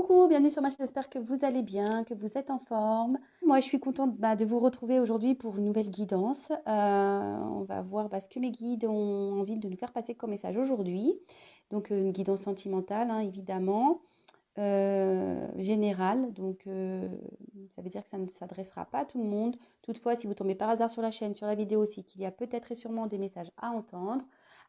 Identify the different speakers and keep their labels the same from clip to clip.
Speaker 1: Coucou, bienvenue sur ma chaîne, j'espère que vous allez bien, que vous êtes en forme. Moi, je suis contente de vous retrouver aujourd'hui pour une nouvelle guidance. On va voir ce que mes guides ont envie de nous faire passer comme message aujourd'hui. Donc, une guidance sentimentale, hein, évidemment, générale. Donc, ça veut dire que ça ne s'adressera pas à tout le monde. Toutefois, si vous tombez par hasard sur la chaîne, sur la vidéo aussi, qu'il y a peut-être et sûrement des messages à entendre.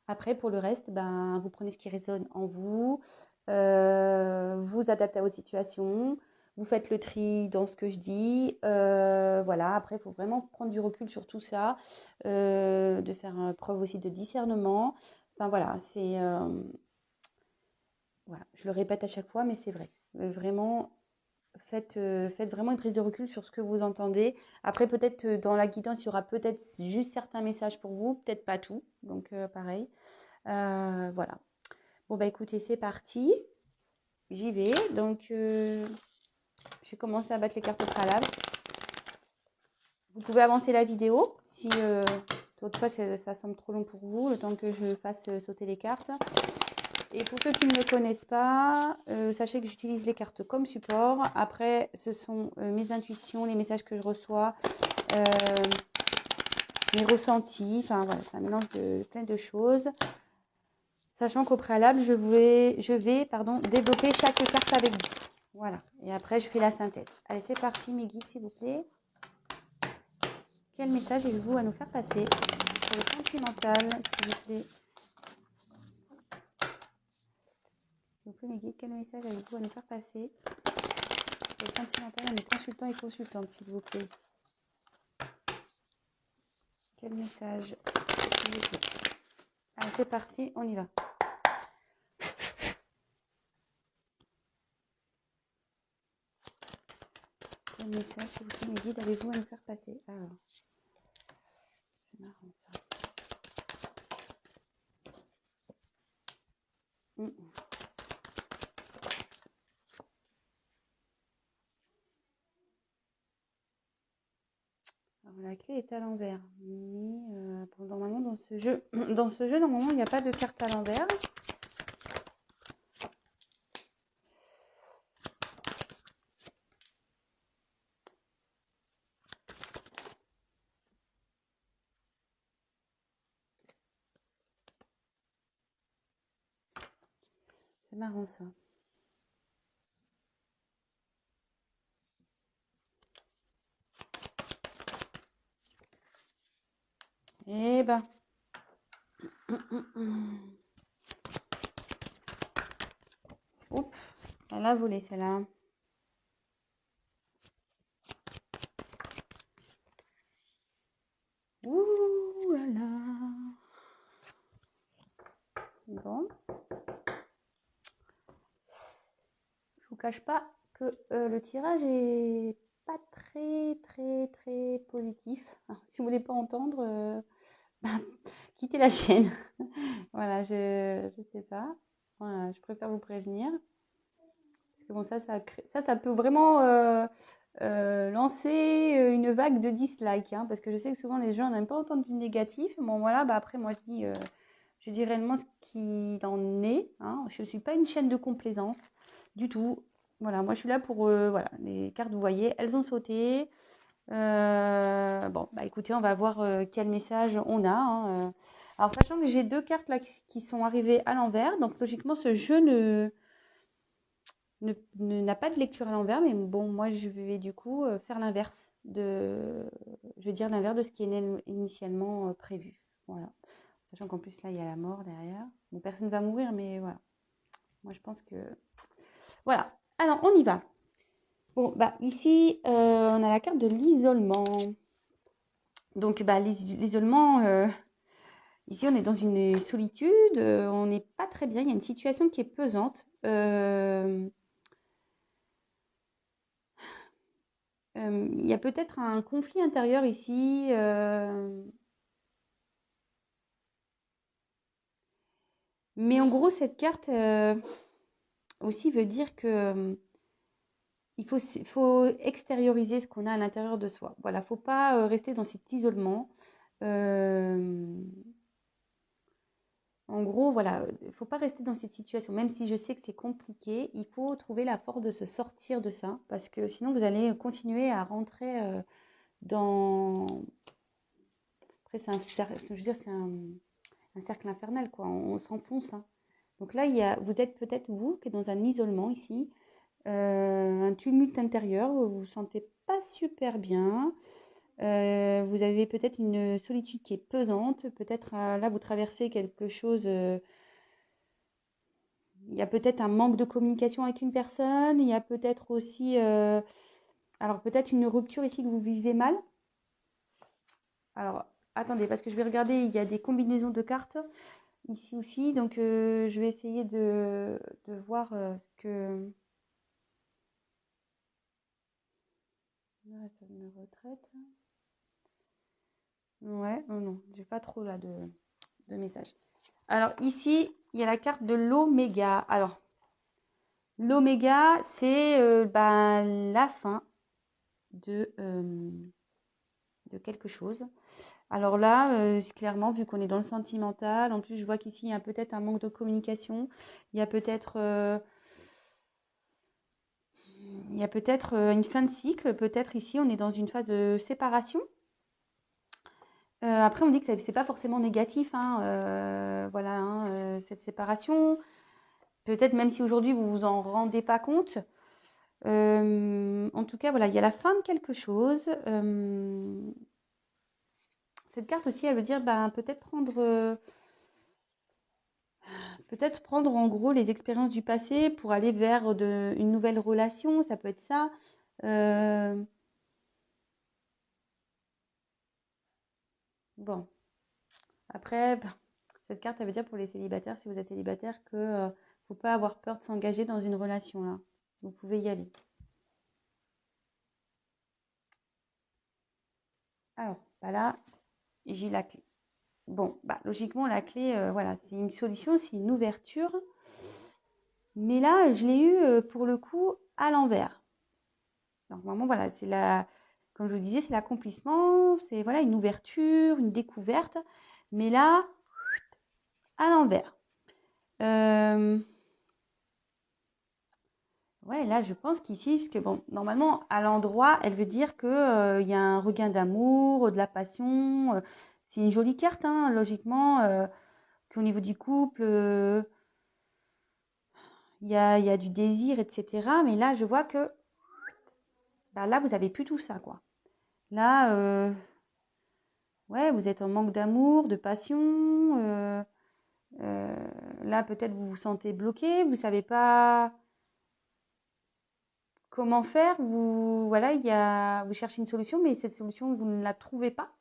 Speaker 1: Après, pour le reste, vous prenez ce qui résonne en vous. Vous adaptez à votre situation, vous faites le tri dans ce que je dis. Voilà, après, il faut vraiment prendre du recul sur tout ça, de faire preuve aussi de discernement. Enfin voilà, voilà, je le répète à chaque fois, mais c'est vrai. Vraiment, faites vraiment une prise de recul sur ce que vous entendez. Après, peut-être dans la guidance, il y aura peut-être juste certains messages pour vous, peut-être pas tout. Donc, pareil. Voilà. Bon, écoutez, c'est parti. J'y vais. Donc, j'ai commencé à battre les cartes au préalable. Vous pouvez avancer la vidéo si toutefois ça semble trop long pour vous, le temps que je fasse sauter les cartes. Et pour ceux qui ne me connaissent pas, sachez que j'utilise les cartes comme support. Après, ce sont mes intuitions, les messages que je reçois, mes ressentis. Enfin, voilà, c'est un mélange de plein de choses. Sachant qu'au préalable, je vais développer chaque carte avec vous. Voilà. Et après, je fais la synthèse. Allez, c'est parti, mes guides, s'il vous plaît. Quel message avez-vous à nous faire passer pour le sentimental, s'il vous plaît? S'il vous plaît, mes guides, quel message avez-vous à nous faire passer pour le sentimental à mes consultants et consultantes, s'il vous plaît? Quel message, s'il vous plaît? Allez, c'est parti, on y va. Quel message, s'il vous plaît, mes guides, avez-vous à nous faire passer? Alors, c'est marrant ça. Alors, la clé est à l'envers, mais normalement dans ce jeu, normalement il n'y a pas de carte à l'envers. C'est marrant ça. Eh ben. Oups, elle a volé celle-là. Ouh là là. Bon. Je vous cache pas que le tirage est pas très positif. Alors, si vous voulez pas entendre, quittez la chaîne. Voilà, je sais pas. Voilà, je préfère vous prévenir. Parce que bon, ça peut vraiment lancer une vague de dislikes. Hein, parce que je sais que souvent les gens n'aiment pas entendre du négatif. Bon, voilà, après, moi, je dis réellement ce qu'il en est. Hein. Je ne suis pas une chaîne de complaisance du tout. Voilà, moi, je suis là pour... voilà, les cartes, vous voyez, elles ont sauté. Bon, écoutez, on va voir quel message on a. Hein. Alors, sachant que j'ai deux cartes là qui sont arrivées à l'envers. Donc, logiquement, ce jeu n'a pas de lecture à l'envers, mais bon, moi je vais du coup faire l'inverse je vais dire l'inverse de ce qui est initialement prévu. Voilà. Sachant qu'en plus là il y a la mort derrière. Bon, personne ne va mourir, mais voilà. Moi je pense que voilà. Alors on y va. Bon, ici on a la carte de l'isolement. Donc l'isolement, ici on est dans une solitude, on n'est pas très bien. Il y a une situation qui est pesante. Il y a peut-être un conflit intérieur ici. Mais en gros, cette carte aussi veut dire que il faut extérioriser ce qu'on a à l'intérieur de soi. Voilà, il ne faut pas rester dans cet isolement. On En gros, voilà, il ne faut pas rester dans cette situation. Même si je sais que c'est compliqué, il faut trouver la force de se sortir de ça. Parce que sinon, vous allez continuer à rentrer dans... Après, c'est un cercle, je veux dire, c'est un cercle infernal, quoi. On s'enfonce, hein. Donc là, vous êtes peut-être, vous, qui êtes dans un isolement ici, un tumulte intérieur, où vous vous sentez pas super bien. Vous avez peut-être une solitude qui est pesante. Peut-être là, vous traversez quelque chose. Il y a peut-être un manque de communication avec une personne. Il y a peut-être aussi, alors peut-être une rupture ici que vous vivez mal. Alors, attendez, parce que je vais regarder. Il y a des combinaisons de cartes ici aussi. Donc, je vais essayer de voir ce que. Ah, ça me retraite. Ouais, non, non, j'ai pas trop là de messages. Alors ici, il y a la carte de l'oméga. Alors, l'oméga, c'est ben, la fin de quelque chose. Alors là, clairement, vu qu'on est dans le sentimental, en plus, je vois qu'ici, il y a peut-être un manque de communication. Il y a peut-être une fin de cycle. Peut-être ici, on est dans une phase de séparation. Après, on dit que c'est pas forcément négatif, hein, voilà, hein, cette séparation. Peut-être même si aujourd'hui vous vous en rendez pas compte. En tout cas, voilà, il y a la fin de quelque chose. Cette carte aussi, elle veut dire ben, peut-être prendre en gros les expériences du passé pour aller vers une nouvelle relation. Ça peut être ça. Bon, après, ben, cette carte, elle veut dire pour les célibataires, si vous êtes célibataire, que faut pas avoir peur de s'engager dans une relation là. Vous pouvez y aller. Alors, bah là, j'ai la clé. Bon, bah logiquement, la clé, voilà, c'est une solution, c'est une ouverture. Mais là, je l'ai eu pour le coup à l'envers. Normalement, voilà, comme je vous disais, c'est l'accomplissement, c'est voilà une ouverture, une découverte. Mais là, à l'envers. Euh, ouais, là, je pense qu'ici, parce que bon, normalement, à l'endroit, elle veut dire que il y a un regain d'amour, de la passion. C'est une jolie carte, hein, logiquement, qu'au niveau du couple, il y a du désir, etc. Mais là, je vois que bah, là, vous n'avez plus tout ça, quoi. Là, ouais, vous êtes en manque d'amour, de passion. Euh, là, peut-être vous vous sentez bloqué, vous savez pas comment faire. Voilà, vous cherchez une solution, mais cette solution, vous ne la trouvez pas.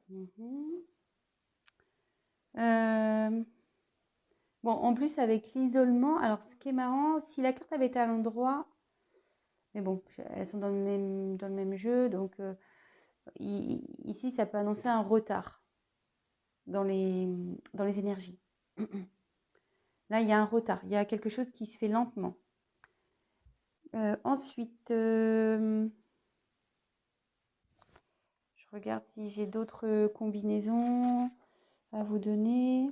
Speaker 1: Mhm. Euh, bon, en plus, avec l'isolement, alors ce qui est marrant, si la carte avait été à l'endroit, mais bon, elles sont dans le même jeu, donc ici, ça peut annoncer un retard dans les énergies. Là, il y a un retard, il y a quelque chose qui se fait lentement. Ensuite, je regarde si j'ai d'autres combinaisons à vous donner.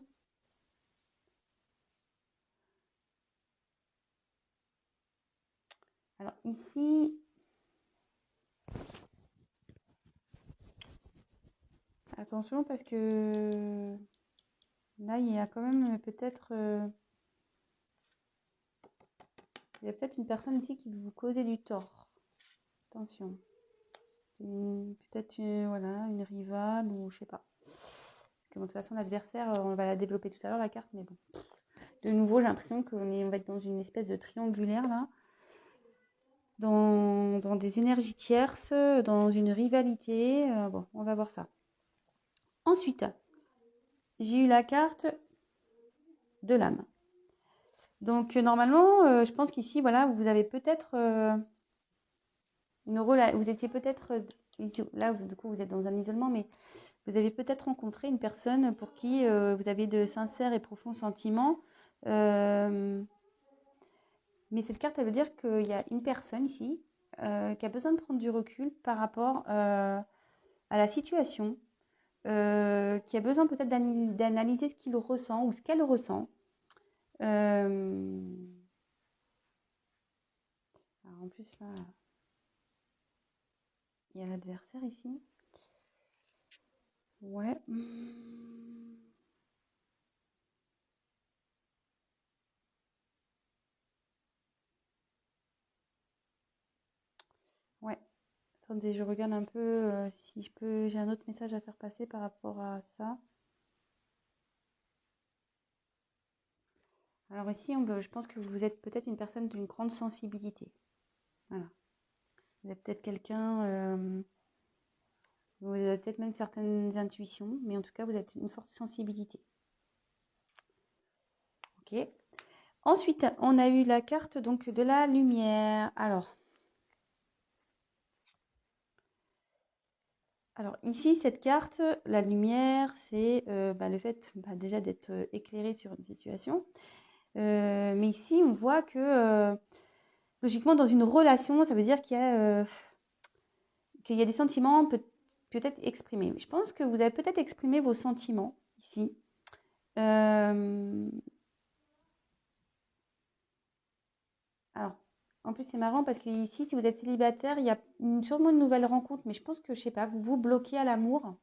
Speaker 1: Alors ici, attention parce que là, il y a quand même peut-être... il y a peut-être une personne ici qui veut vous causer du tort. Attention. Peut-être voilà, une rivale ou je sais pas. Parce que bon, de toute façon, l'adversaire, on va la développer tout à l'heure, la carte, mais bon. De nouveau, j'ai l'impression qu'on va être dans une espèce de triangulaire là. Dans des énergies tierces, dans une rivalité. Bon, on va voir ça. Ensuite, j'ai eu la carte de l'âme. Donc, normalement, je pense qu'ici, voilà, vous avez peut-être une relation. Vous étiez peut-être. Là, du coup, vous êtes dans un isolement, mais vous avez peut-être rencontré une personne pour qui vous avez de sincères et profonds sentiments. Mais cette carte, elle veut dire qu'il y a une personne ici qui a besoin de prendre du recul par rapport à la situation, qui a besoin peut-être d'analyser ce qu'il ressent ou ce qu'elle ressent. Alors en plus, là, il y a l'adversaire ici. Ouais. Ouais. Attendez, je regarde un peu si je peux. J'ai un autre message à faire passer par rapport à ça. Alors ici, je pense que vous êtes peut-être une personne d'une grande sensibilité. Voilà. Vous êtes peut-être quelqu'un, vous avez peut-être même certaines intuitions, mais en tout cas, vous êtes une forte sensibilité. Ok. Ensuite, on a eu la carte donc de la lumière. Alors ici, cette carte, la lumière, c'est le fait déjà d'être éclairé sur une situation. Mais ici, on voit que logiquement, dans une relation, ça veut dire qu'il y a des sentiments peut-être exprimés. Je pense que vous avez peut-être exprimé vos sentiments ici. Alors, en plus, c'est marrant parce que ici, si vous êtes célibataire, il y a sûrement une nouvelle rencontre, mais je pense que, je sais pas, vous vous bloquez à l'amour,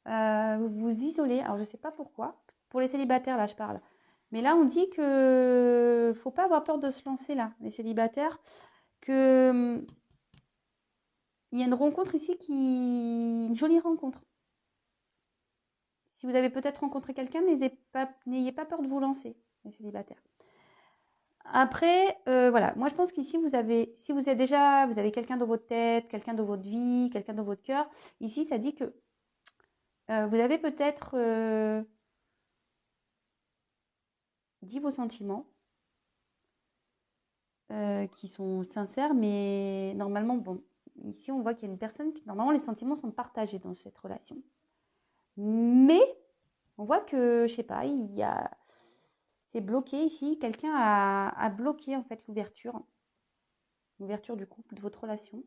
Speaker 1: vous vous isolez. Alors, je sais pas pourquoi. Pour les célibataires, là, je parle. Mais là, on dit que faut pas avoir peur de se lancer, là, les célibataires, que il y a une rencontre ici une jolie rencontre. Si vous avez peut-être rencontré quelqu'un, n'ayez pas peur de vous lancer, les célibataires. Après, voilà, moi je pense qu'ici si vous avez quelqu'un dans votre tête, quelqu'un dans votre vie, quelqu'un dans votre cœur, ici ça dit que vous avez peut-être dit vos sentiments qui sont sincères, mais normalement, bon, ici on voit qu'il y a une personne qui, normalement les sentiments sont partagés dans cette relation. Mais on voit que, je sais pas, c'est bloqué ici, quelqu'un a bloqué en fait l'ouverture du couple, de votre relation.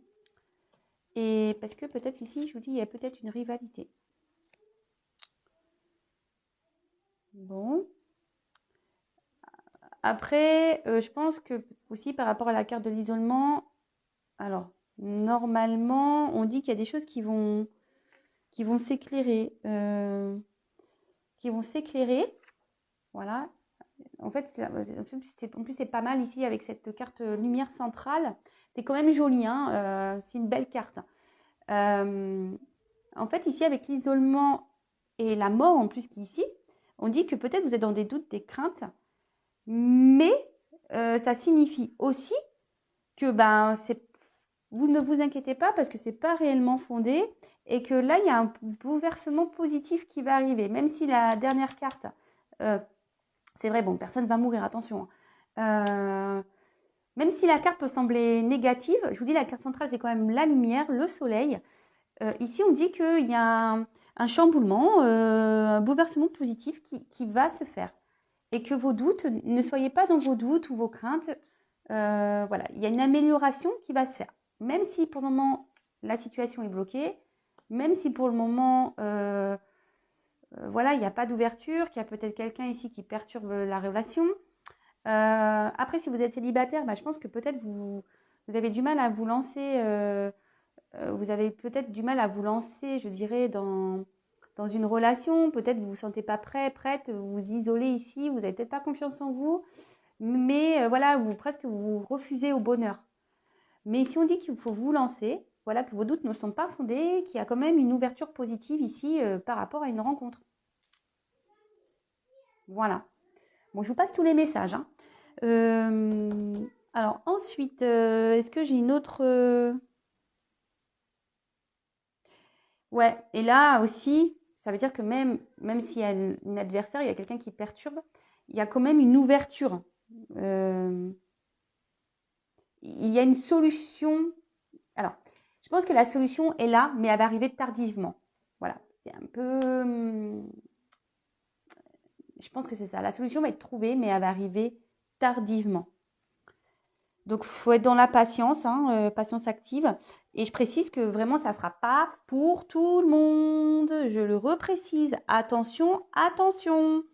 Speaker 1: Et parce que peut-être ici, je vous dis, il y a peut-être une rivalité. Bon. Après, je pense que aussi par rapport à la carte de l'isolement, alors normalement, on dit qu'il y a des choses qui vont s'éclairer. Qui vont s'éclairer. Voilà. En fait, en plus, c'est pas mal ici avec cette carte lumière centrale. C'est quand même joli, hein, c'est une belle carte. En fait, ici, avec l'isolement et la mort en plus qui est ici, on dit que peut-être vous êtes dans des doutes, des craintes, mais ça signifie aussi que vous ne vous inquiétez pas parce que c'est pas réellement fondé et que là, il y a un bouleversement positif qui va arriver. Même si la dernière carte, c'est vrai, bon, personne ne va mourir, attention. Même si la carte peut sembler négative, je vous dis, la carte centrale, c'est quand même la lumière, le soleil. Ici, on dit qu'il y a un chamboulement, un bouleversement positif qui va se faire. Et que vos doutes, ne soyez pas dans vos doutes ou vos craintes. Voilà, il y a une amélioration qui va se faire. Même si pour le moment, la situation est bloquée, même si pour le moment, voilà, il n'y a pas d'ouverture, qu'il y a peut-être quelqu'un ici qui perturbe la relation. Après, si vous êtes célibataire, je pense que peut-être vous avez du mal à vous lancer. Vous avez peut-être du mal à vous lancer, je dirais, dans une relation. Peut-être vous ne vous sentez pas prête, vous vous isolez ici, vous n'avez peut-être pas confiance en vous. Mais voilà, vous refusez au bonheur. Mais si on dit qu'il faut vous lancer, voilà, que vos doutes ne sont pas fondés, qu'il y a quand même une ouverture positive ici par rapport à une rencontre. Voilà. Bon, je vous passe tous les messages. Hein. Alors ensuite, est-ce que j'ai une autre... Ouais, et là aussi, ça veut dire que même s'il y a un adversaire, il y a quelqu'un qui perturbe, il y a quand même une ouverture. Il y a une solution. Alors, je pense que la solution est là, mais elle va arriver tardivement. Voilà, c'est un peu... Je pense que c'est ça. La solution va être trouvée, mais elle va arriver tardivement. Donc, il faut être dans la patience, hein, patience active. Et je précise que vraiment, ça ne sera pas pour tout le monde. Je le reprécise. Attention, attention.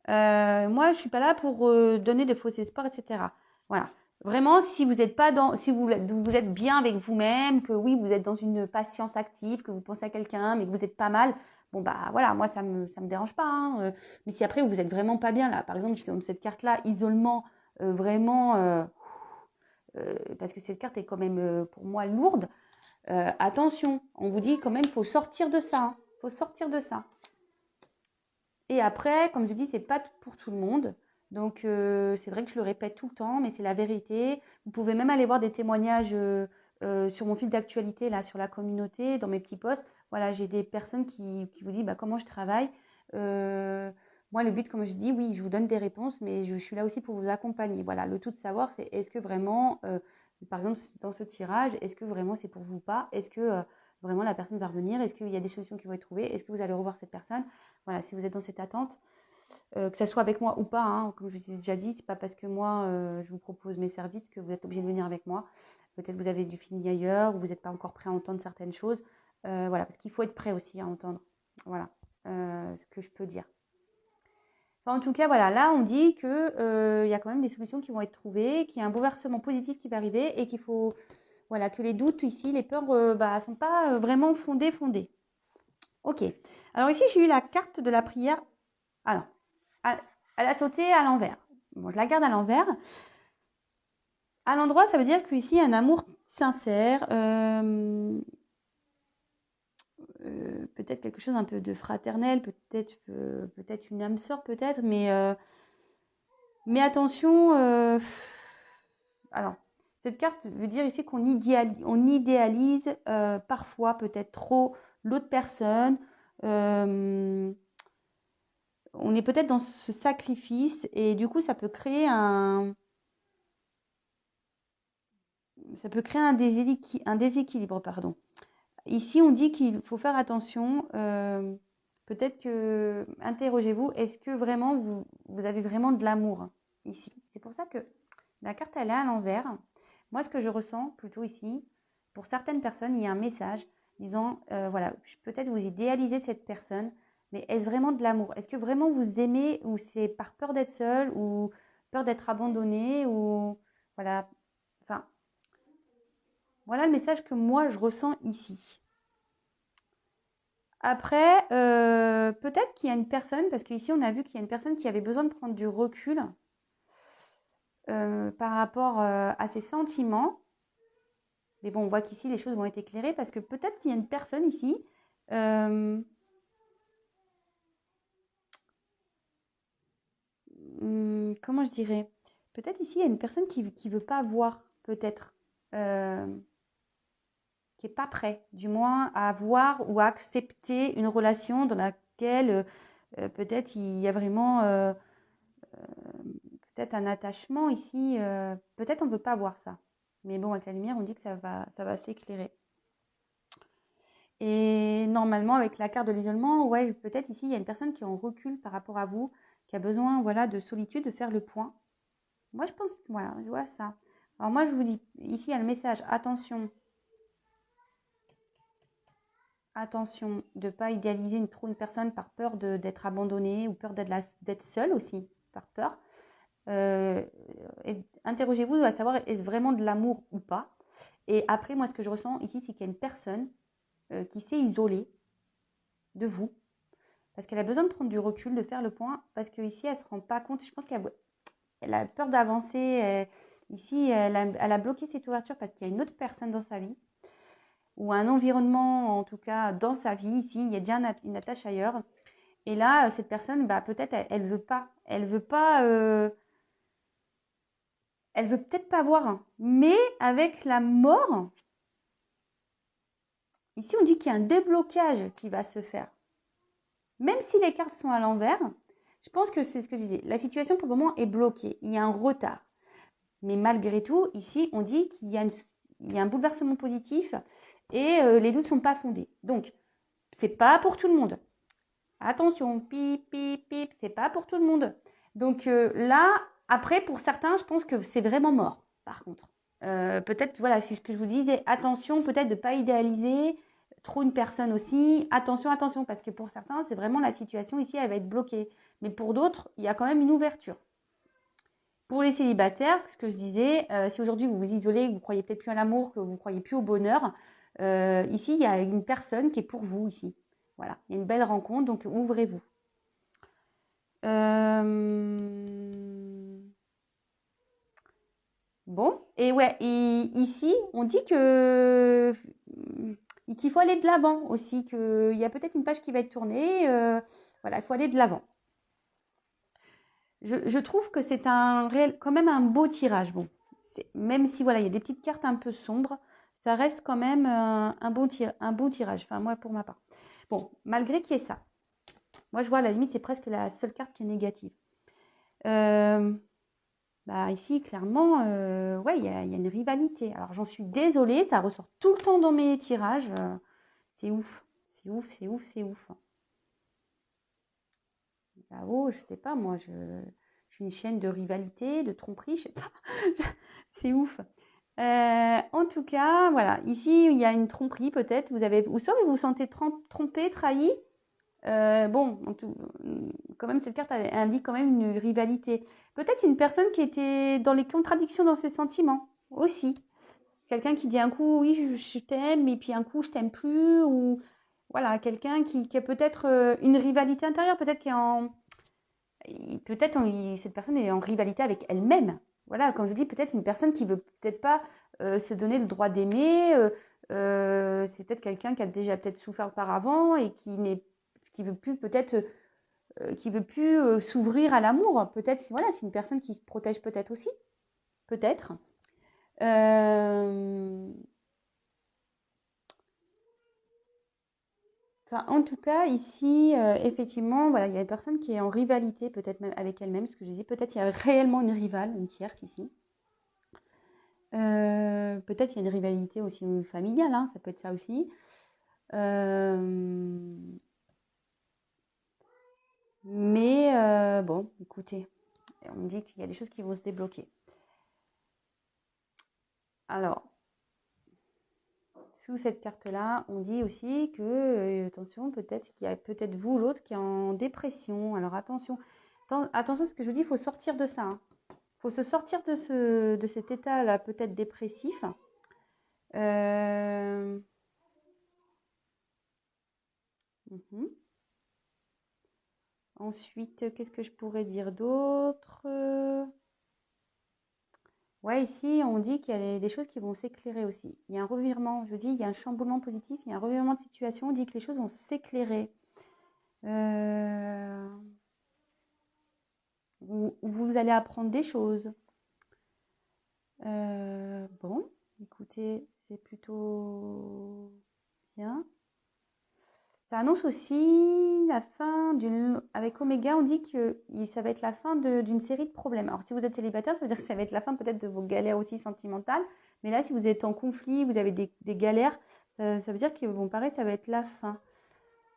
Speaker 1: Moi, je ne suis pas là pour donner de faux espoirs, etc. Voilà. Vraiment, si vous êtes pas dans, si vous êtes bien avec vous-même, que oui, vous êtes dans une patience active, que vous pensez à quelqu'un, mais que vous êtes pas mal, bon bah voilà, moi ça me dérange pas, hein. Mais si après vous êtes vraiment pas bien là, par exemple, comme cette carte-là, isolement, vraiment, parce que cette carte est quand même pour moi lourde. Attention, on vous dit quand même, il faut sortir de ça, hein. Faut sortir de ça. Et après, comme je dis, c'est pas pour tout le monde. Donc, c'est vrai que je le répète tout le temps, mais c'est la vérité. Vous pouvez même aller voir des témoignages sur mon fil d'actualité, là, sur la communauté, dans mes petits posts. Voilà, j'ai des personnes qui vous disent bah, comment je travaille. Moi, le but, comme je dis, oui, je vous donne des réponses, mais je suis là aussi pour vous accompagner. Voilà, le tout de savoir, c'est est-ce que vraiment, par exemple, dans ce tirage, est-ce que vraiment c'est pour vous ou pas? Est-ce que vraiment la personne va revenir? Est-ce qu'il y a des solutions qui vont être trouvées? Est-ce que vous allez revoir cette personne? Voilà, si vous êtes dans cette attente, que ça soit avec moi ou pas, hein, comme je vous ai déjà dit, c'est pas parce que moi je vous propose mes services que vous êtes obligé de venir avec moi. Peut-être vous avez du feeling ailleurs, ou vous n'êtes pas encore prêt à entendre certaines choses. Voilà, parce qu'il faut être prêt aussi à entendre. Voilà, ce que je peux dire. Enfin, en tout cas, voilà, là on dit que y a quand même des solutions qui vont être trouvées, qu'il y a un bouleversement positif qui va arriver et qu'il faut, voilà, que les doutes ici, les peurs, sont pas vraiment fondées. Ok. Alors ici, j'ai eu la carte de la prière. Ah non, elle a sauté à l'envers. Bon, je la garde à l'envers. À l'endroit, ça veut dire qu'ici, il y a un amour sincère. Peut-être quelque chose un peu de fraternel, peut-être une âme sœur, peut-être, mais attention. Alors, cette carte veut dire ici qu'on idéalise parfois, peut-être trop, l'autre personne. On est peut-être dans ce sacrifice et du coup, ça peut créer un déséquilibre, pardon. Ici, on dit qu'il faut faire attention. Peut-être que, interrogez-vous, est-ce que vraiment vous avez vraiment de l'amour ici? C'est pour ça que la carte, elle est à l'envers. Moi, ce que je ressens plutôt ici, pour certaines personnes, il y a un message disant, voilà, peut-être vous idéalisez cette personne, mais est-ce vraiment de l'amour? Est-ce que vraiment vous aimez ou c'est par peur d'être seul ou peur d'être abandonné ou voilà, enfin, voilà le message que moi je ressens ici. Après, peut-être qu'il y a une personne, parce qu'ici on a vu qu'il y a une personne qui avait besoin de prendre du recul par rapport à ses sentiments. Mais bon, on voit qu'ici les choses vont être éclairées parce que peut-être qu'il y a une personne ici comment je dirais? Peut-être ici il y a une personne qui ne veut pas voir, peut-être, qui n'est pas prêt, du moins à voir ou à accepter une relation dans laquelle peut-être il y a vraiment peut-être un attachement ici. Peut-être on ne veut pas voir ça. Mais bon, avec la lumière, on dit que ça va s'éclairer. Et normalement, avec la carte de l'isolement, ouais, peut-être ici, il y a une personne qui est en recul par rapport à vous, qui a besoin, voilà, de solitude, de faire le point. Moi, je pense, voilà, je vois ça. Alors moi, je vous dis, ici, il y a le message, attention de ne pas idéaliser trop une personne par peur d'être abandonnée ou peur d'être seule aussi, par peur. Interrogez-vous à savoir est-ce vraiment de l'amour ou pas. Et après, moi, ce que je ressens ici, c'est qu'il y a une personne qui s'est isolée de vous parce qu'elle a besoin de prendre du recul, de faire le point, parce qu'ici, elle ne se rend pas compte. Je pense qu'elle a peur d'avancer. Ici, elle a bloqué cette ouverture parce qu'il y a une autre personne dans sa vie ou un environnement, en tout cas, dans sa vie. Ici, il y a déjà une attache ailleurs. Et là, cette personne, peut-être, elle veut pas. Elle veut pas... elle veut peut-être pas voir. Mais avec la mort, ici, on dit qu'il y a un déblocage qui va se faire. Même si les cartes sont à l'envers, je pense que c'est ce que je disais. La situation, pour le moment, est bloquée. Il y a un retard. Mais malgré tout, ici, on dit qu'il y a un bouleversement positif et les doutes ne sont pas fondés. Donc, c'est pas pour tout le monde. Attention, pip, pip, pip, c'est pas pour tout le monde. Donc là, après, pour certains, je pense que c'est vraiment mort, par contre. Peut-être, voilà, c'est ce que je vous disais, attention peut-être de ne pas idéaliser trop une personne aussi. Attention, attention, parce que pour certains, c'est vraiment la situation ici, elle va être bloquée. Mais pour d'autres, il y a quand même une ouverture. Pour les célibataires, ce que je disais, si aujourd'hui vous vous isolez, que vous croyez peut-être plus à l'amour, que vous croyez plus au bonheur, ici, il y a une personne qui est pour vous ici. Voilà, il y a une belle rencontre, donc ouvrez-vous. Bon, et ouais, et ici, on dit que qu'il faut aller de l'avant aussi, qu'il y a peut-être une page qui va être tournée. Voilà, il faut aller de l'avant. Je trouve que c'est quand même un beau tirage. Bon, même si voilà, il y a des petites cartes un peu sombres, ça reste quand même un bon tirage. Enfin, moi, pour ma part. Bon, malgré qu'il y ait ça. Moi, je vois à la limite, c'est presque la seule carte qui est négative. Bah ici, clairement, ouais, il y a une rivalité. Alors, j'en suis désolée, ça ressort tout le temps dans mes tirages. C'est ouf, c'est ouf, c'est ouf, c'est ouf. Là-haut, je sais pas, moi, je suis une chaîne de rivalité, de tromperie, je sais pas. C'est ouf. En tout cas, voilà, ici, il y a une tromperie peut-être. Ou soit vous vous sentez trompé, trahi. Bon, quand même, cette carte elle indique quand même une rivalité. Peut-être une personne qui était dans les contradictions dans ses sentiments aussi. Quelqu'un qui dit un coup oui, je t'aime, et puis un coup je t'aime plus. Ou voilà, quelqu'un qui a peut-être une rivalité intérieure, peut-être cette personne est en rivalité avec elle-même. Voilà, comme je dis, peut-être une personne qui veut peut-être pas se donner le droit d'aimer. C'est peut-être quelqu'un qui a déjà peut-être souffert auparavant et qui veut plus peut-être qui veut plus s'ouvrir à l'amour. Peut-être, voilà, c'est une personne qui se protège peut-être aussi, peut-être. Enfin, en tout cas, ici, effectivement, voilà, il y a une personne qui est en rivalité, peut-être même avec elle-même, ce que je dis. Peut-être il y a réellement une rivale, une tierce ici. Peut-être il y a une rivalité aussi familiale, hein, ça peut être ça aussi. Mais bon, écoutez, on me dit qu'il y a des choses qui vont se débloquer. Alors, sous cette carte-là, on dit aussi que, attention, peut-être qu'il y a peut-être vous ou l'autre qui est en dépression. Alors attention, attention, ce que je vous dis, il faut sortir de ça. Il faut se sortir de cet état-là, peut-être dépressif. Ensuite, qu'est-ce que je pourrais dire d'autre? Ouais, ici, on dit qu'il y a des choses qui vont s'éclairer aussi. Il y a un revirement, je vous dis, il y a un chamboulement positif, il y a un revirement de situation, on dit que les choses vont s'éclairer. Vous allez apprendre des choses. Bon, écoutez, c'est plutôt bien. Ça annonce aussi la fin avec Oméga, on dit que ça va être la fin d'une série de problèmes. Alors, si vous êtes célibataire, ça veut dire que ça va être la fin peut-être de vos galères aussi sentimentales. Mais là, si vous êtes en conflit, vous avez des galères, ça veut dire que, bon, pareil, ça va être la fin.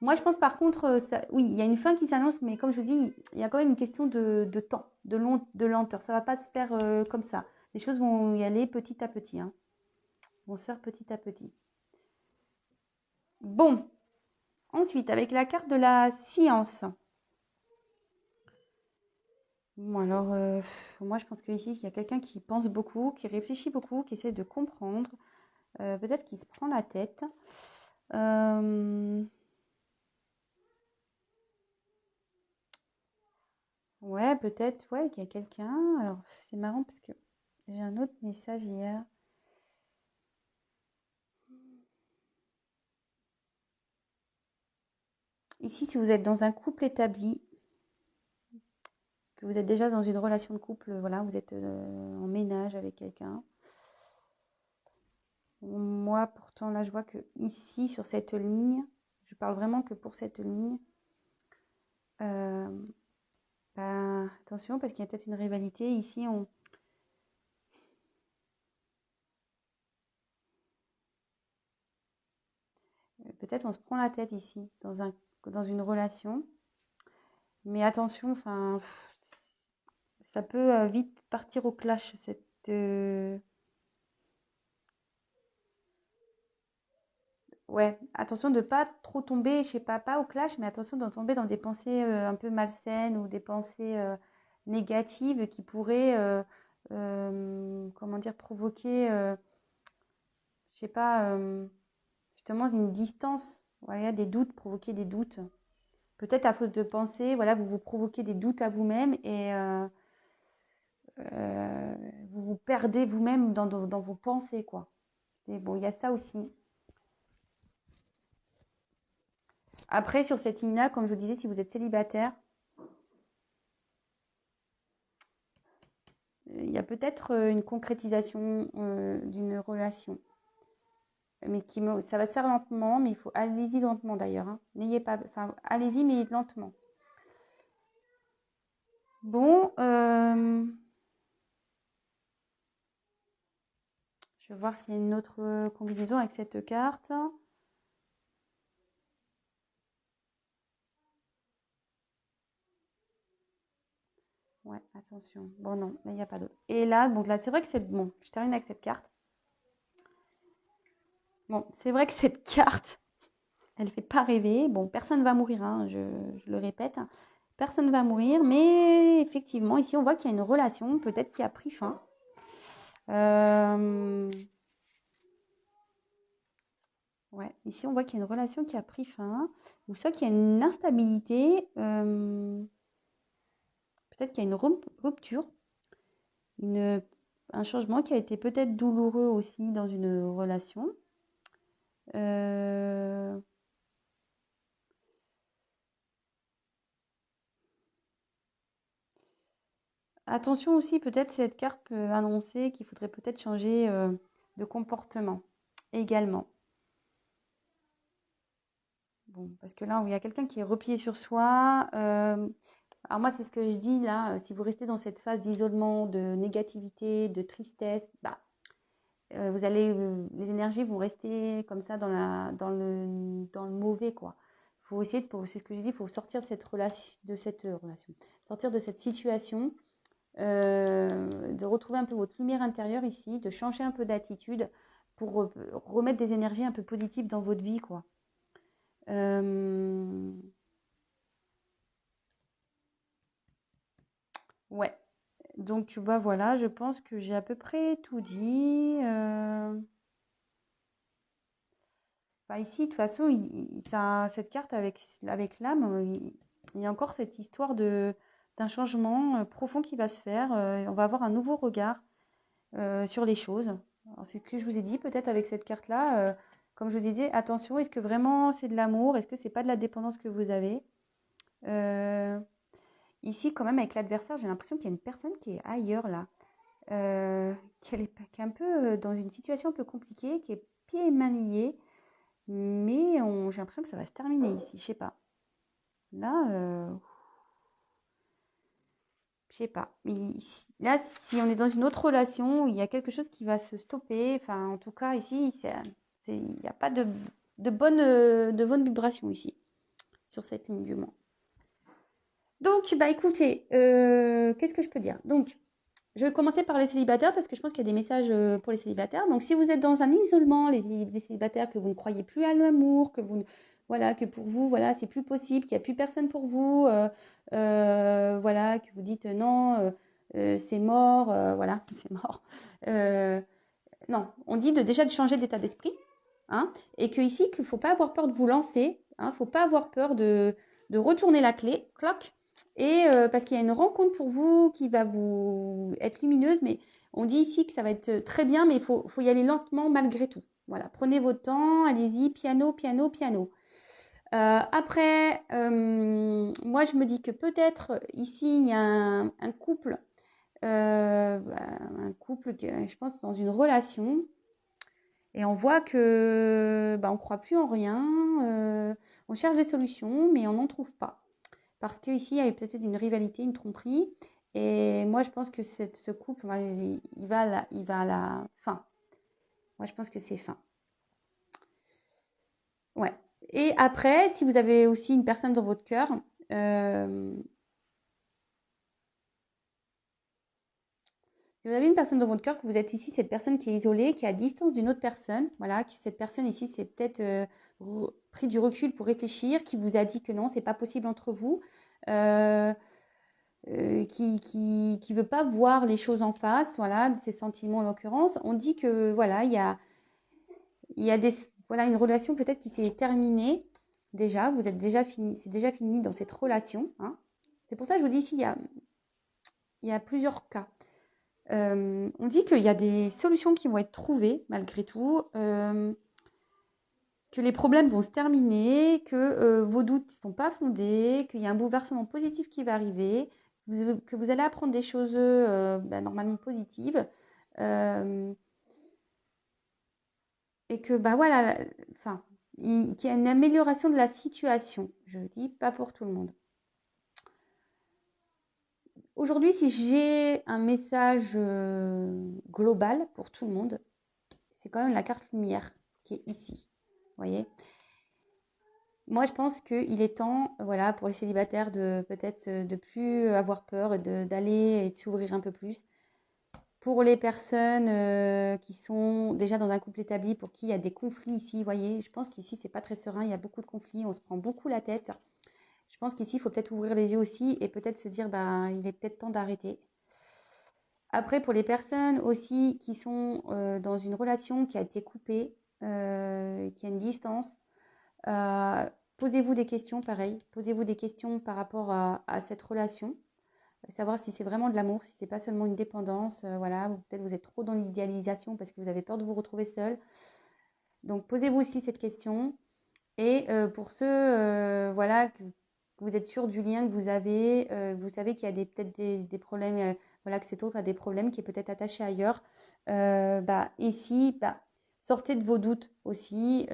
Speaker 1: Moi, je pense par contre, oui, il y a une fin qui s'annonce, mais comme je vous dis, il y a quand même une question de temps, de lenteur. Ça ne va pas se faire comme ça. Les choses vont y aller petit à petit, hein. Vont se faire petit à petit. Bon, ensuite, avec la carte de la science. Bon, alors, moi, je pense qu'ici, il y a quelqu'un qui pense beaucoup, qui réfléchit beaucoup, qui essaie de comprendre. Peut-être qu'il se prend la tête. Ouais, peut-être, ouais, qu'il y a quelqu'un. Alors, c'est marrant parce que j'ai un autre message hier. Ici, si vous êtes dans un couple établi, que vous êtes déjà dans une relation de couple, voilà, vous êtes en ménage avec quelqu'un. Moi, pourtant, là, je vois que ici, sur cette ligne, je parle vraiment que pour cette ligne. Bah, attention, parce qu'il y a peut-être une rivalité. Ici, peut-être on se prend la tête ici, dans une relation. Mais attention, enfin, ça peut vite partir au clash, ouais, attention de pas trop tomber, je sais pas au clash, mais attention de tomber dans des pensées un peu malsaines ou des pensées négatives qui pourraient, comment dire, provoquer, je sais pas, justement une distance, voilà, des doutes, provoquer des doutes. Peut-être à force de penser, voilà, vous vous provoquez des doutes à vous-même et euh, vous vous perdez vous-même dans vos pensées, quoi. C'est bon, il y a ça aussi. Après, sur cette ligne-là, comme je vous disais, si vous êtes célibataire, il y a peut-être une concrétisation d'une relation. Mais ça va se faire lentement, mais il faut allez-y lentement d'ailleurs. Hein. N'ayez pas, enfin, allez-y, mais lentement. Bon, je vais voir s'il y a une autre combinaison avec cette carte. Ouais, attention. Bon, non, là, il n'y a pas d'autre. Et là, donc là, c'est vrai que c'est bon. Je termine avec cette carte. Bon, c'est vrai que cette carte, elle ne fait pas rêver. Bon, personne ne va mourir, hein, je le répète. Personne ne va mourir, mais effectivement, ici, on voit qu'il y a une relation, peut-être qui a pris fin. Ouais, ici, on voit qu'il y a une relation qui a pris fin, ou soit qu'il y a une instabilité, peut-être qu'il y a une rupture, un changement qui a été peut-être douloureux aussi dans une relation. Attention aussi, peut-être cette carte peut annoncer qu'il faudrait peut-être changer de comportement également. Bon, parce que là, il y a quelqu'un qui est replié sur soi. Alors moi, c'est ce que je dis là. Si vous restez dans cette phase d'isolement, de négativité, de tristesse, bah, vous allez, les énergies vont rester comme ça dans le mauvais, quoi. Faut essayer c'est ce que je dis, il faut sortir de cette relation, sortir de cette situation, de retrouver un peu votre lumière intérieure ici, de changer un peu d'attitude pour remettre des énergies un peu positives dans votre vie, quoi. Ouais. Donc, tu vois, voilà, je pense que j'ai à peu près tout dit. Bah, ici, de toute façon, cette carte avec l'âme, il y a encore cette histoire d'un changement profond qui va se faire. On va avoir un nouveau regard sur les choses. Alors, c'est ce que je vous ai dit, peut-être avec cette carte-là, comme je vous ai dit, attention, est-ce que vraiment c'est de l'amour? Est-ce que c'est pas de la dépendance que vous avez? Ici, quand même, avec l'adversaire, j'ai l'impression qu'il y a une personne qui est ailleurs là, qui est un peu dans une situation un peu compliquée, qui est pieds et mains liés. Mais j'ai l'impression que ça va se terminer ici, je sais pas. Là, je sais pas. Là, si on est dans une autre relation, il y a quelque chose qui va se stopper. Enfin, en tout cas, ici, il n'y a pas de bonne vibration ici, sur cette ligne du moins. Donc, bah écoutez, qu'est-ce que je peux dire? Donc, je vais commencer par les célibataires parce que je pense qu'il y a des messages pour les célibataires. Donc, si vous êtes dans un isolement, les célibataires, que vous ne croyez plus à l'amour, voilà, que pour vous, voilà, c'est plus possible, qu'il n'y a plus personne pour vous, voilà, que vous dites non, c'est mort, voilà, c'est mort. Non, on dit déjà de changer d'état d'esprit, hein, et que ici, qu'il ne faut pas avoir peur de vous lancer, hein, il ne faut pas avoir peur de retourner la clé, cloc, et parce qu'il y a une rencontre pour vous qui va vous être lumineuse, mais on dit ici que ça va être très bien, mais il faut y aller lentement malgré tout. Voilà, prenez votre temps, allez-y, piano, piano, piano. Après, moi je me dis que peut-être ici il y a un couple, je pense, dans une relation, et on voit que on ne croit plus en rien, on cherche des solutions, mais on n'en trouve pas. Parce qu'ici, il y a peut-être une rivalité, une tromperie. Et moi, je pense que ce couple, il va à la fin. Moi, je pense que c'est fin. Ouais. Et après, si vous avez aussi une personne dans votre cœur, Si vous avez une personne dans votre cœur, que vous êtes ici, cette personne qui est isolée, qui est à distance d'une autre personne, voilà, cette personne ici, c'est peut-être pris du recul pour réfléchir, qui vous a dit que non, c'est pas possible entre vous, qui veut pas voir les choses en face, voilà, de ses sentiments en l'occurrence. On dit que voilà, il y a voilà, une relation peut-être qui s'est terminée déjà, vous êtes déjà fini, c'est déjà fini dans cette relation, hein. C'est pour ça que je vous dis ici, il y a plusieurs cas. On dit qu'il y a des solutions qui vont être trouvées malgré tout, que les problèmes vont se terminer, que vos doutes ne sont pas fondés, qu'il y a un bouleversement positif qui va arriver, que vous allez apprendre des choses normalement positives, et que voilà, enfin, qu'il y a une amélioration de la situation. Je dis pas pour tout le monde. Aujourd'hui, si j'ai un message global pour tout le monde, c'est quand même la carte lumière qui est ici. Vous voyez ? Moi, je pense qu'il est temps, voilà, pour les célibataires de peut-être de plus avoir peur et d'aller et de s'ouvrir un peu plus. Pour les personnes qui sont déjà dans un couple établi, pour qui il y a des conflits ici, vous voyez, je pense qu'ici, c'est pas très serein, il y a beaucoup de conflits, on se prend beaucoup la tête. Je pense qu'ici, il faut peut-être ouvrir les yeux aussi et peut-être se dire, il est peut-être temps d'arrêter. Après, pour les personnes aussi qui sont dans une relation qui a été coupée, qui a une distance, posez-vous des questions, pareil. Posez-vous des questions par rapport à cette relation. Savoir si c'est vraiment de l'amour, si c'est pas seulement une dépendance. Voilà, ou peut-être vous êtes trop dans l'idéalisation parce que vous avez peur de vous retrouver seul. Donc, posez-vous aussi cette question. Et pour ceux voilà, que vous êtes sûr du lien que vous avez, vous savez qu'il y a peut-être des problèmes, voilà, que cet autre a des problèmes, qui est peut-être attaché ailleurs, ici, sortez de vos doutes aussi,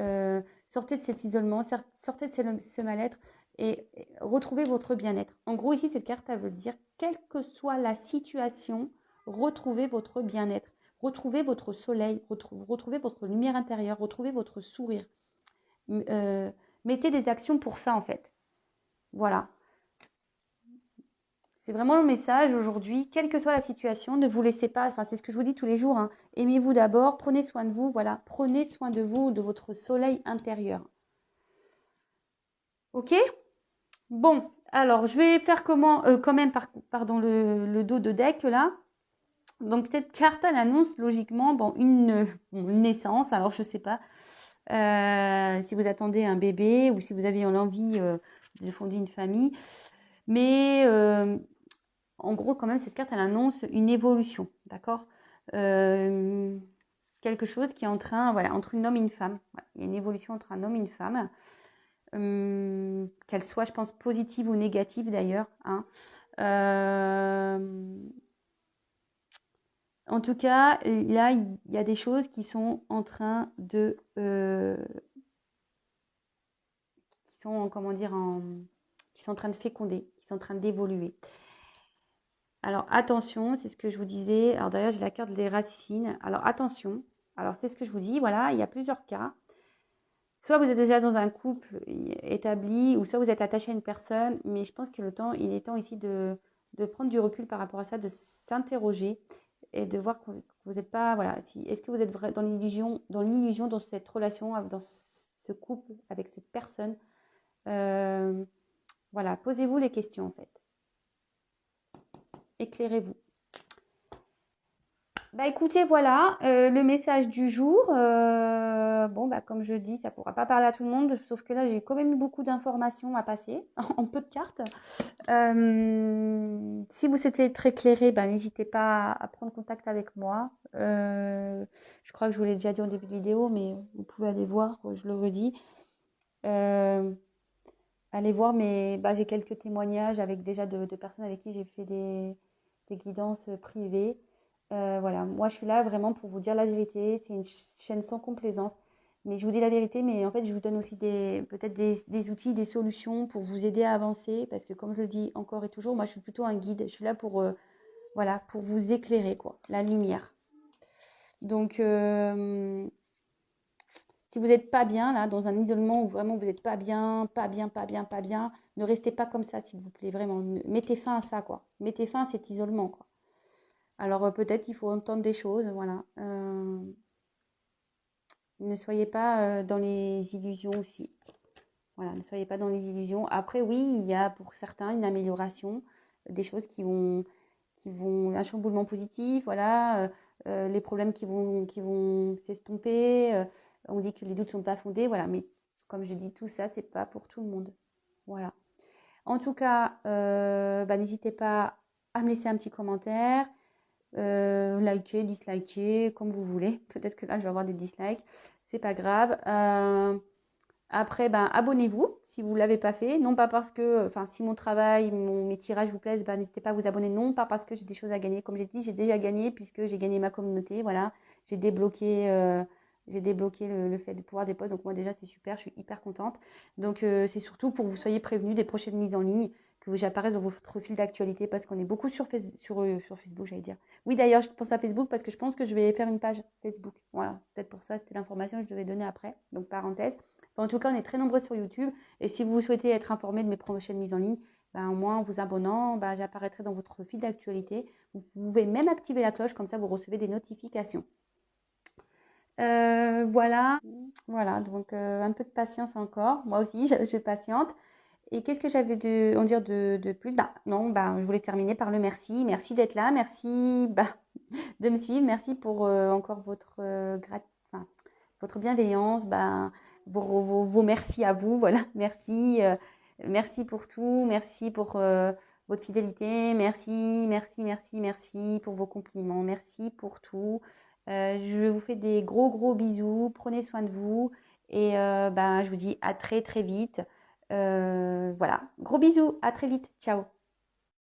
Speaker 1: sortez de cet isolement, sortez de ce mal-être et retrouvez votre bien-être. En gros, ici, cette carte, elle veut dire, quelle que soit la situation, retrouvez votre bien-être, retrouvez votre soleil, retrouvez votre lumière intérieure, retrouvez votre sourire. Mettez des actions pour ça en fait. Voilà. C'est vraiment le message aujourd'hui. Quelle que soit la situation, ne vous laissez pas, enfin c'est ce que je vous dis tous les jours, hein. Aimez-vous d'abord, prenez soin de vous, voilà. Prenez soin de vous, de votre soleil intérieur. Ok ? Bon, alors je vais faire quand même, pardon, le dos de deck là. Donc cette carte, elle annonce logiquement une naissance, alors je sais pas. Si vous attendez un bébé ou si vous avez l'envie de fonder une famille. Mais en gros, quand même, cette carte, elle annonce une évolution, d'accord ? Quelque chose qui est en train, voilà, entre un homme et une femme. Voilà, il y a une évolution entre un homme et une femme, qu'elle soit, je pense, positive ou négative d'ailleurs, hein. En tout cas, là, il y a des choses qui sont en train de... qui sont, comment dire, qui sont en train de féconder, qui sont en train d'évoluer. Alors, attention, c'est ce que je vous disais. Alors, d'ailleurs, j'ai la carte des racines. Alors, attention. Alors, c'est ce que je vous dis. Voilà, il y a plusieurs cas. Soit vous êtes déjà dans un couple établi, ou soit vous êtes attaché à une personne. Mais je pense que il est temps ici de prendre du recul par rapport à ça, de s'interroger et de voir que vous n'êtes pas, voilà, est-ce que vous êtes dans l'illusion, dans cette relation, dans ce couple, avec cette personne. Voilà, posez-vous les questions en fait. Éclairez-vous. Écoutez, voilà, le message du jour. Comme je dis, ça ne pourra pas parler à tout le monde, sauf que là, j'ai quand même eu beaucoup d'informations à passer en peu de cartes. Si vous souhaitez être éclairé, n'hésitez pas à prendre contact avec moi. Je crois que je vous l'ai déjà dit en début de vidéo, mais vous pouvez aller voir, je le redis. Allez voir, mais j'ai quelques témoignages avec déjà de personnes avec qui j'ai fait des guidances privées. Voilà, moi je suis là vraiment pour vous dire la vérité. C'est une chaîne sans complaisance, mais je vous dis la vérité, mais en fait je vous donne aussi peut-être des outils, des solutions pour vous aider à avancer, parce que comme je le dis encore et toujours, moi je suis plutôt un guide. Je suis là pour pour vous éclairer, quoi, la lumière. Donc si vous n'êtes pas bien, là, dans un isolement où vraiment vous n'êtes pas bien, ne restez pas comme ça, s'il vous plaît, vraiment. Mettez fin à ça, quoi. Mettez fin à cet isolement, quoi. Alors peut-être il faut entendre des choses, voilà. Ne soyez pas dans les illusions aussi. Voilà, ne soyez pas dans les illusions. Après, oui, il y a pour certains une amélioration, des choses qui vont, un chamboulement positif, voilà, les problèmes qui vont s'estomper. On dit que les doutes sont pas fondés, voilà. Mais comme je dis, tout ça, c'est pas pour tout le monde. Voilà. En tout cas, bah, n'hésitez pas à me laisser un petit commentaire, liker, disliker, comme vous voulez. Peut-être que là, je vais avoir des dislikes, c'est pas grave. Après, ben, abonnez-vous si vous ne l'avez pas fait. Non pas parce que, enfin, si mon travail, mes tirages vous plaisent, ben, n'hésitez pas à vous abonner. Non pas parce que j'ai des choses à gagner. Comme j'ai dit, j'ai déjà gagné puisque j'ai gagné ma communauté. Voilà, j'ai débloqué, le fait de pouvoir des posts. Donc moi déjà, c'est super, je suis hyper contente. Donc c'est surtout pour que vous soyez prévenus des prochaines mises en ligne, que j'apparaisse dans votre fil d'actualité parce qu'on est beaucoup sur Facebook, j'allais dire. Oui, d'ailleurs, je pense à Facebook parce que je pense que je vais faire une page Facebook. Voilà, peut-être pour ça, c'était l'information que je devais donner après. Donc parenthèse. En tout cas, on est très nombreux sur YouTube. Et si vous souhaitez être informé de mes prochaines mises en ligne, ben, au moins en vous abonnant, ben, j'apparaîtrai dans votre fil d'actualité. Vous pouvez même activer la cloche, comme ça vous recevez des notifications. Voilà, voilà, donc un peu de patience encore. Moi aussi, je suis patiente. Et qu'est-ce que j'avais en dire de plus? Bah, non, bah, je voulais terminer par le merci. Merci d'être là. Merci bah, de me suivre. Merci pour encore enfin, votre bienveillance. Bah, vos merci à vous. Voilà, merci. Merci pour tout. Merci pour votre fidélité. Merci, merci, merci, merci pour vos compliments. Merci pour tout. Je vous fais des gros, gros bisous. Prenez soin de vous. Et bah, je vous dis à très, très vite. Voilà. Gros bisous. À très vite. Ciao.